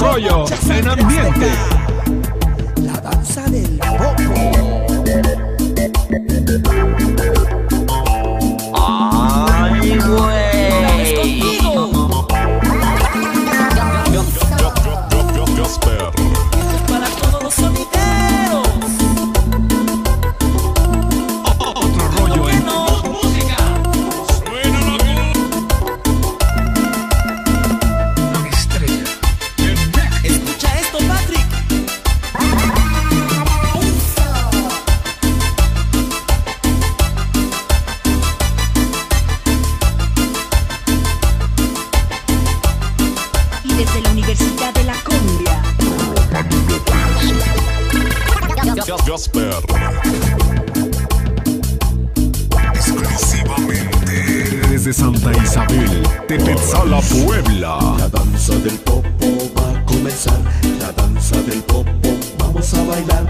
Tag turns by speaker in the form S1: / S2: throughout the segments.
S1: rollo en ambiente.
S2: La danza del popo.
S3: Ay, güey.
S2: Contigo.
S4: Gasper.
S2: Para todos los sonideros.
S1: Otro rollo en
S2: música.
S1: estrella. En México.
S2: Escucha esto, Patrick.
S5: Y desde la Universidad de la Kumbia,
S4: Gasper. Exclusivamente desde Santa Isabel, Tepetzala, Puebla.
S6: La danza del popo va a comenzar, la danza del popo, vamos a bailar.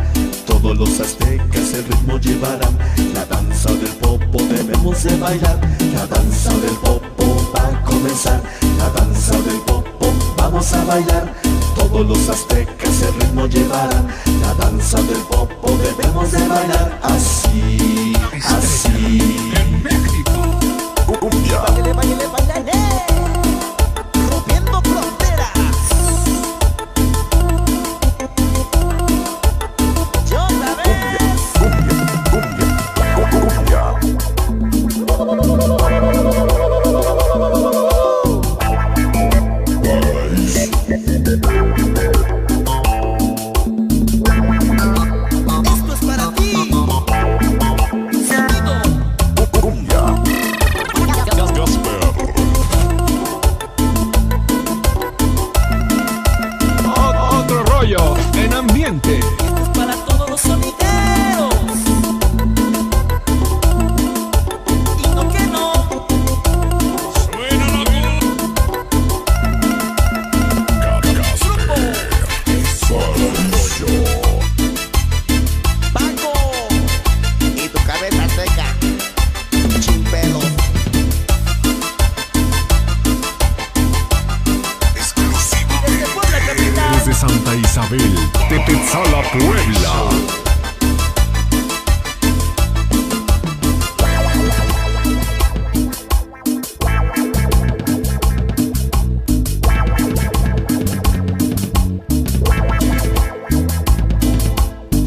S6: Todos los aztecas el ritmo llevarán, la danza del popo debemos de bailar. La danza del popo va a comenzar, la danza del popo, vamos a bailar. Todos los aztecas el ritmo llevarán, la danza del popo debemos de bailar. Así, así.
S1: En México.
S4: Kumbia.
S2: Báilale, báilale, báilale. Rompiendo fronteras. Y otra vez. Esto es para ti. Sonido.
S4: Gasper.
S1: Otro rollo en ambiente.
S2: Esto es para todos los sonideros. Y no que no. Paco. Y tu cabeza seca. Sin pelo. Desde Puebla capital.
S4: Desde Santa Isabel, Tepetzala, Puebla.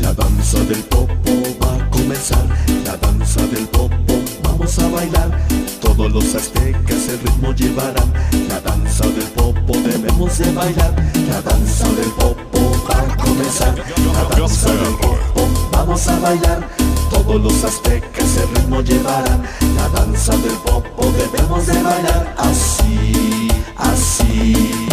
S6: La danza del popo va a comenzar, la danza del popo, vamos a bailar. Todos los aztecas el ritmo llevarán, la danza del popo debemos de bailar. La danza del popo va a comenzar, la danza del popo, vamos a bailar. Todos los aztecas el ritmo llevarán, la danza del popo debemos de bailar. Así, así.